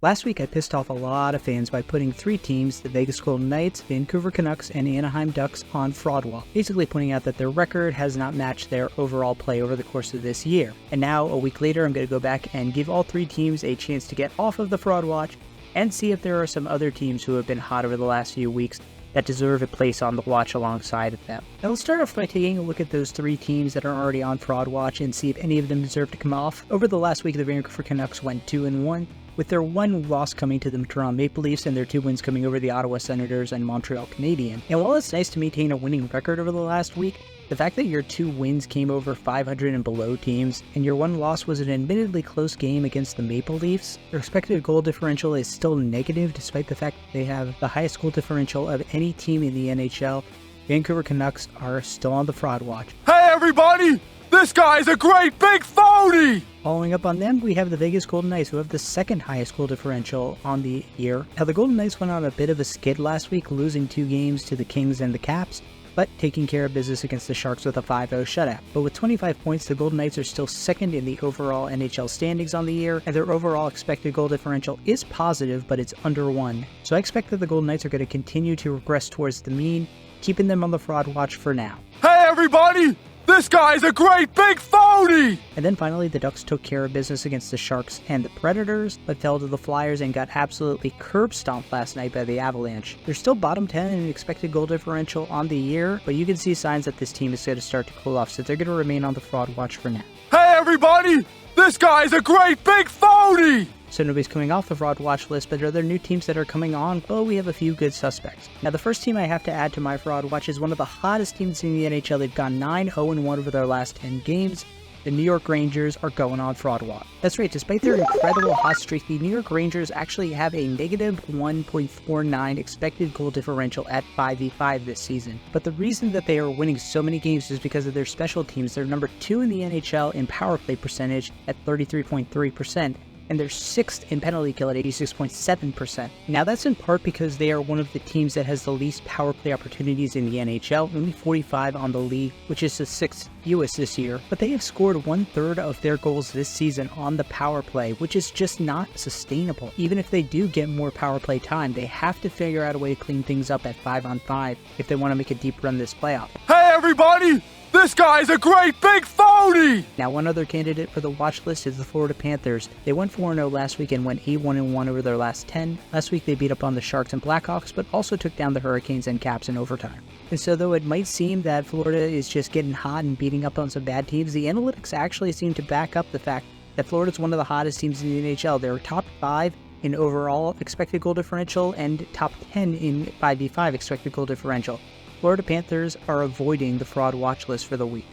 Last week I pissed off a lot of fans by putting three teams, the Vegas Golden Knights, Vancouver Canucks, and Anaheim Ducks, on fraud wall, basically pointing out that their record has not matched their overall play over the course of this year. And now, a week later, I'm going to go back and give all three teams a chance to get off of the fraud watch and see if there are some other teams who have been hot over the last few weeks that deserve a place on the watch alongside of them. Now let's start off by taking a look at those three teams that are already on fraud watch and see if any of them deserve to come off. Over the last week, the Vancouver Canucks went 2-1. with their one loss coming to the Toronto Maple Leafs and their two wins coming over the Ottawa Senators and Montreal Canadiens. And while it's nice to maintain a winning record over the last week, the fact that your two wins came over 500 and below teams, and your one loss was an admittedly close game against the Maple Leafs, their expected goal differential is still negative despite the fact that they have the highest goal differential of any team in the NHL. Vancouver Canucks are still on the fraud watch. Hey everybody! This guy's a great big phony! Following up on them, we have the Vegas Golden Knights, who have the second highest goal differential on the year. Now, the Golden Knights went on a bit of a skid last week, losing 2 games to the Kings and the Caps, but taking care of business against the Sharks with a 5-0 shutout. But with 25 points, the Golden Knights are still second in the overall NHL standings on the year, and their overall expected goal differential is positive, but it's under 1. So I expect that the Golden Knights are going to continue to regress towards the mean, keeping them on the fraud watch for now. Hey everybody! This guy's a great big phony! And then finally, the Ducks took care of business against the Sharks and the Predators, but fell to the Flyers and got absolutely curb stomped last night by the Avalanche. They're still bottom 10 in expected goal differential on the year, but you can see signs that this team is going to start to cool off, so they're going to remain on the fraud watch for now. Hey everybody! This guy's a great big phony! So nobody's coming off the fraud watch list, but are there new teams that are coming on? Well, we have a few good suspects. Now, the first team I have to add to my fraud watch is one of the hottest teams in the NHL. They've gone 9-0-1 over their last 10 games. The New York Rangers are going on fraud watch. That's right, despite their incredible hot streak, the New York Rangers actually have a negative 1.49 expected goal differential at 5v5 this season. But the reason that they are winning so many games is because of their special teams. They're number 2 in the NHL in power play percentage at 33.3%. and they're 6th in penalty kill at 86.7%. Now that's in part because they are one of the teams that has the least power play opportunities in the NHL, only 45 on the league, which is the 6th fewest this year, but they have scored 1/3 of their goals this season on the power play, which is just not sustainable. Even if they do get more power play time, they have to figure out a way to clean things up at 5-on-5 if they want to make a deep run this playoff. Hey everybody! This guy's a great big phony! Now, one other candidate for the watch list is the Florida Panthers. They went 4-0 last week and went 8-1-1 over their last 10. Last week they beat up on the Sharks and Blackhawks, but also took down the Hurricanes and Caps in overtime. And so though it might seem that Florida is just getting hot and beating up on some bad teams, the analytics actually seem to back up the fact that Florida's one of the hottest teams in the NHL. They're top 5 in overall expected goal differential and top 10 in 5v5 expected goal differential. Florida Panthers are avoiding the fraud watch list for the week.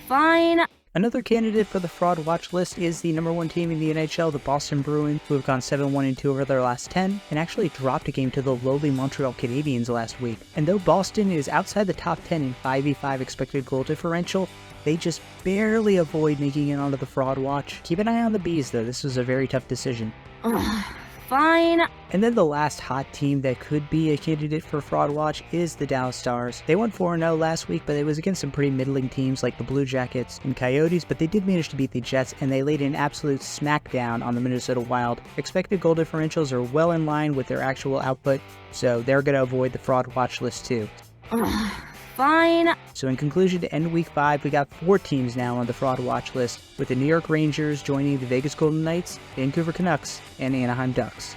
Fine. Another candidate for the fraud watch list is the number 1 team in the NHL, the Boston Bruins, who have gone 7-1-2 over their last 10, and actually dropped a game to the lowly Montreal Canadiens last week. And though Boston is outside the top 10 in 5v5 expected goal differential, they just barely avoid making it onto the fraud watch. Keep an eye on the Bees, though. This was a very tough decision. Fine. And then the last hot team that could be a candidate for fraud watch is the Dallas Stars. They won 4-0 last week, but it was against some pretty middling teams like the Blue Jackets and Coyotes, but they did manage to beat the Jets, and they laid an absolute smackdown on the Minnesota Wild. Expected goal differentials are well in line with their actual output, so they're going to avoid the fraud watch list too. Fine. So in conclusion, to end week 5, we got 4 teams now on the fraud watch list, with the New York Rangers joining the Vegas Golden Knights, Vancouver Canucks, and Anaheim Ducks.